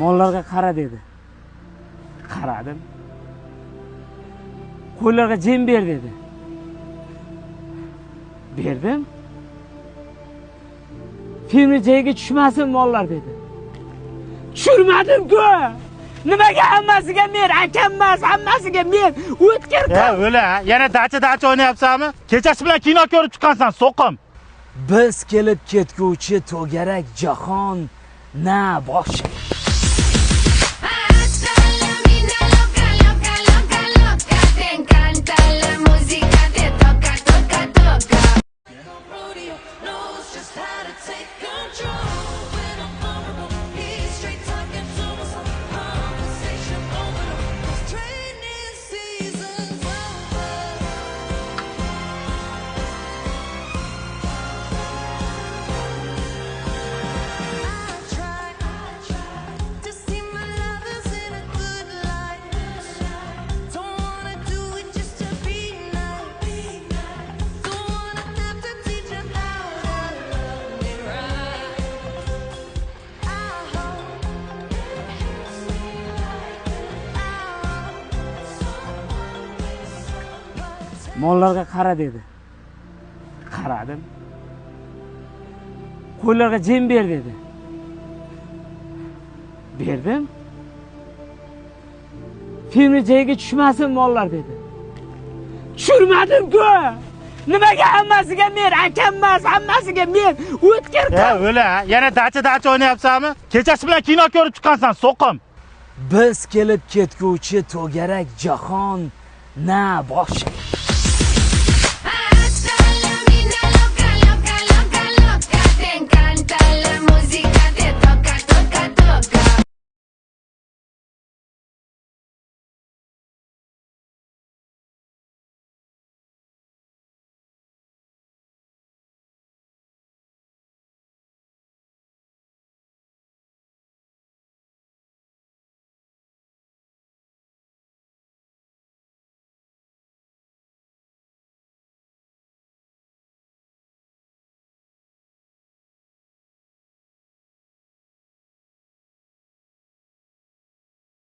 Mollarga qara dedi. Qaradim. Qo'ylarga jem ber dedi. Berdim. Filmni joyiga tushmasin mollar dedi. Tushirmadim-ku. Nimaga hammasiga men, akam emas, hammasiga men o'tkir. O'la, yana dacha o'ynayapsanmi? Kechasi bilan kino ko'rib chiqqansan, so'qim. Biz kelib ketguvchi to'garak jahon na boshqa. Mollarga qara dedi. Qaradim. Qo'ylarga jem ber dedi. Berdim. Filmni joyiga tushmasin mollar dedi. Tushirmadim-ku. Nimaga hammasiga men, akam emas, hammasiga men o'tkir. O'la, yana dacha o'ynayapsanmi? Kechasi bilan kino ko'rib chiqqansan, so'qim. Biz kelib ketguvchi to'garak jahon na boshqa.